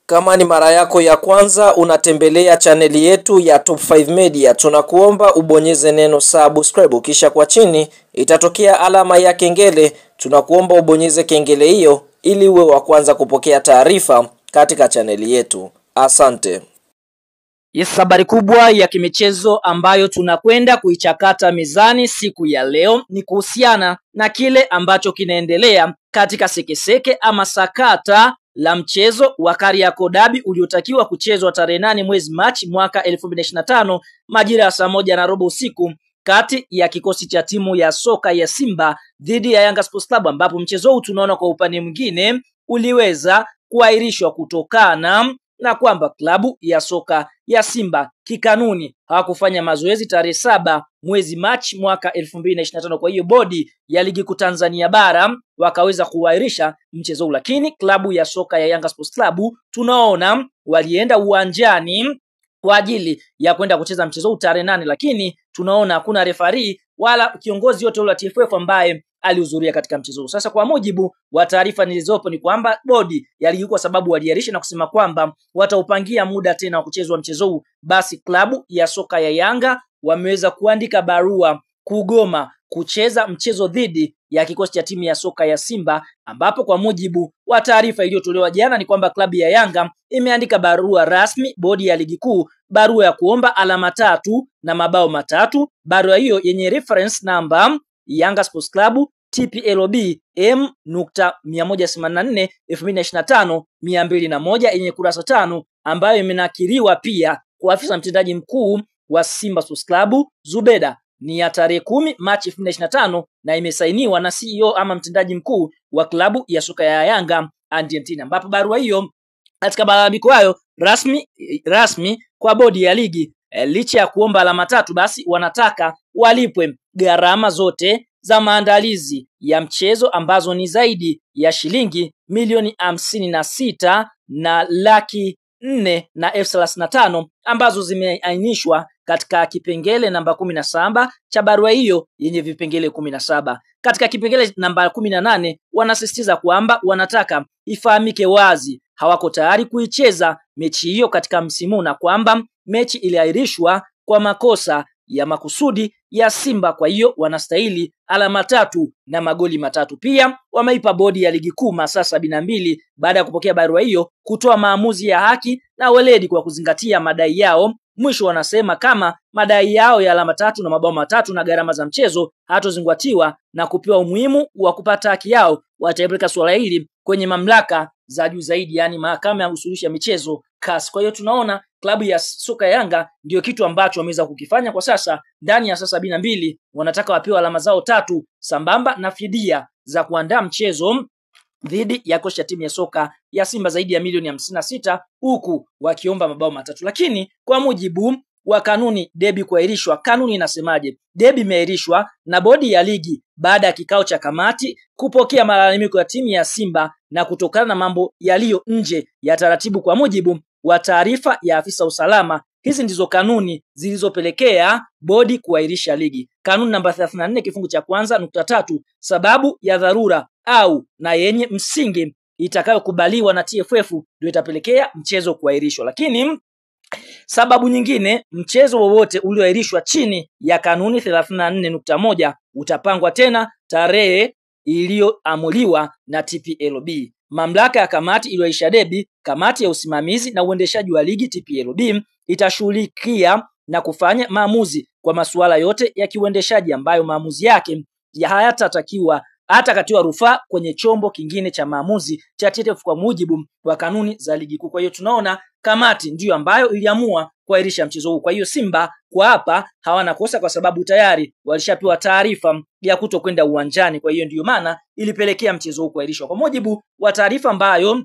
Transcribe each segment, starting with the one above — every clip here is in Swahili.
Kama ni mara yako ya kwanza unatembelea chaneli yetu ya Top 5 Media, tunakuomba ubonyeze neno subscribe, kisha kwa chini itatokea alama ya kengele. Tunakuomba ubonyeze kengele hiyo ili uwe wa kwanza kupokea taarifa katika chaneli yetu. Asante. Yes, habari kubwa ya kimichezo ambayo tunakwenda kuichakata mezani siku ya leo ni kuhusiana na kile ambacho kinaendelea katika sekeseke ama sakata la mchezo wa Kariakoo Derby uliotakiwa kuchezwa tarehe 8 mwezi Machi mwaka 2025 majira ya saa 1:15 usiku kati ya kikosi cha timu ya soka ya Simba dhidi ya Yanga Sports Club, ambapo mchezo huu tunaona kwa upande mwingine uliweza kuahirishwa kutokana na kwamba klabu ya soka ya Simba kikanuni hawakufanya mazoezi tarehe 7 mwezi Machi mwaka 2025. Kwa hiyo bodi ya ligi kuu Tanzania bara wakaweza kuahirisha mchezo huu, lakini klabu ya soka ya Yanga Sports Club tunaona walienda uwanjani kwa ajili ya kwenda kucheza mchezo huu tarehe 8, lakini tunaona hakuna referee wala kiongozi yote wa TFF ambaye alihudhuria katika mchezo huu. Sasa kwa mujibu wa taarifa nilizopo ni kwamba bodi ya ligi kwa sababu waliahirisha na kusema kwamba wataupangia muda tena wa kuchezwa mchezo huu, basi klabu ya soka ya Yanga wameweza kuandika barua kugoma kucheza mchezo dhidi ya kikosi cha timu ya soka ya Simba, ambapo kwa mujibu wa taarifa iliyotolewa jana ni kwamba klabu ya Yanga imeandika barua rasmi bodi ya ligi kuu, barua ya kuomba alama 3 na mabao 3. Barua hiyo yenye reference number Yanga Sports Club TPLB M.184 2025 201 yenye kurasa 5, ambayo imenakiliwa pia kwa afisa mtendaji mkuu wa Simba Sports Club Zubeda, ni ya tarehe 10 Machi 2025 na imesainiwa na CEO ama mtendaji mkuu wa klabu ya soka ya Yanga Andy, ambapo barua hiyo katika malalamiko hayo rasmi kwa bodi ya ligi licha ya kuomba alama 3, basi wanataka walipwe gharama zote za maandalizi ya mchezo ambazo ni zaidi ya shilingi milioni 56 na laki 4 na elfu 35 ambazo zimeainishwa katika kipengele namba 17 cha barua hiyo yenye vipengele 17. Katika kipengele namba 18 wanasisitiza kwamba wanataka ifahamike wazi hawako tayari kuicheza mechi hiyo katika msimu na kwamba mechi iliahirishwa kwa makosa ya makusudi ya Simba, kwa hiyo wanastahili alama 3 na magoli 3. Pia wameipa bodi ya ligi kuu masaa 72 baada ya kupokea barua hiyo kutoa maamuzi ya haki na weledi kwa kuzingatia madai yao. Mwisho wanasema kama madai yao ya alama 3 na mabao 3 na gharama za mchezo hatozingatiwa na kupewa umuhimu wa kupata haki yao, watapeleka swala hili kwenye mamlaka za juu zaidi, yani mahakama ya usuluhishi ya michezo CAS. Kwa hiyo tunaona klabu ya soka ya Yanga ndio kitu ambacho wameweza kukifanya kwa sasa. Ndani ya saa 72 wanataka wapewe alama zao 3 sambamba na fidia za kuandaa mchezo dhidi ya kocha timu ya soka ya Simba zaidi ya milioni 56, huku wakiomba mabao 3. Lakini kwa mujibu wa kanuni derby kuahirishwa, kanuni inasemaje? Derby imeahirishwa na bodi ya ligi baada ya kikao cha kamati kupokea malalamiko ya timu ya Simba na kutokana na mambo yaliyo nje ya taratibu. Kwa mujibu wa taarifa ya afisa usalama, hizi ndizo kanuni zilizopelekea bodi kuahirisha ligi. Kanuni namba 34 kifungu cha kwanza nukta 3, sababu ya dharura au na yenye msingi itakayokubaliwa na TFF ndio itapelekea mchezo kuahirishwa. Lakini sababu nyingine, mchezo wowote ulioahirishwa chini ya kanuni 34.1 utapangwa tena tarehe iliyoamuliwa na TPLB. Mamlaka ya kamati iliyoahirisha derby, kamati ya usimamizi na uendeshaji wa ligi TPLB, itashughulikia na kufanya maamuzi kwa masuala yote ya kiuendeshaji ambayo maamuzi yake hayatakatiwa rufaa kwenye chombo kingine cha maamuzi cha TFF kwa mujibu wa kanuni za ligi kuu. Kwa hiyo tunaona kamati ndiyo ambayo iliamua kuahirisha mchezo huu. Kwa hiyo Simba kwa hapa hawana kosa kwa sababu tayari walishapewa taarifa ya kutokwenda uwanjani. Kwa hiyo ndiyo maana ilipelekea mchezo huu kuahirishwa. Kwa mujibu wa taarifa ambayo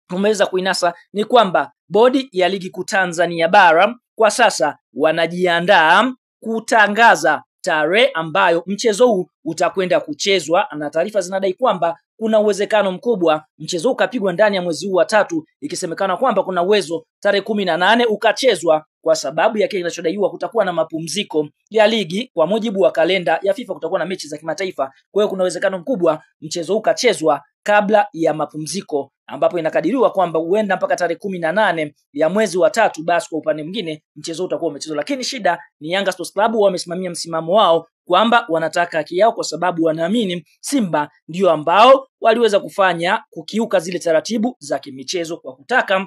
tumeweza kuinasa ni kwamba bodi ya ligi kuu Tanzania bara kwa sasa wanajiandaa kutangaza tarehe ambayo mchezo huu utakwenda kuchezwa, na taarifa zinadai kwamba kuna uwezekano mkubwa mchezo ukapigwa ndani ya mwezi huu wa 3, ikisemekana kwamba kuna uwezo tarehe 18 ukachezwa, kwa sababu ya kile kinachodaiwa kutakuwa na mapumziko ya ligi. Kwa mujibu wa kalenda ya FIFA kutakuwa na mechi za kimataifa, kwa hiyo kuna uwezekano mkubwa mchezo ukachezwa kabla ya mapumziko, ambapo inakadiriwa kwamba huenda mpaka tarehe 18 ya mwezi wa 3. Basi kwa upande mwingine mchezo utakuwa umechezwa, lakini shida ni Yanga Sports Club wamesimamia msimamo wao kwamba wanataka haki yao, kwa sababu wanaamini Simba ndio ambao waliweza kukiuka zile taratibu za kimichezo kwa kutaka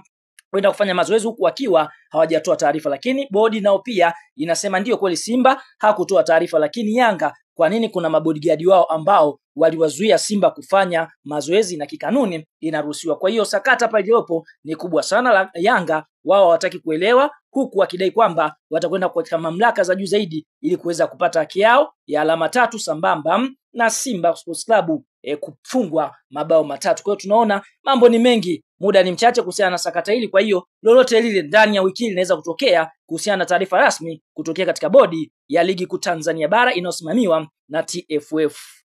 kwenda kufanya mazoezi huku wakiwa hawajatoa taarifa. Lakini bodi nao pia inasema ndio kweli Simba hakutoa taarifa, lakini Yanga, kwa nini kuna mabodyguard wao ambao waliwazuia Simba kufanya mazoezi na kikanuni inaruhusiwa. Kwa hiyo sakata hapa iliyopo ni kubwa sana. La Yanga wao hawataki kuelewa, huku wakidai kwamba watakwenda katika mamlaka za juu zaidi ili kuweza kupata haki yao ya alama 3 sambamba na Simba Sports Club kufungwa mabao 3. Kwa hiyo tunaona mambo ni mengi, muda ni mchache kuhusiana na sakata hili. Kwa hiyo lolote lile ndani ya wiki linaweza kutokea kuhusiana na taarifa rasmi kutokea katika bodi ya ligi kuu Tanzania bara inayosimamiwa na TFF.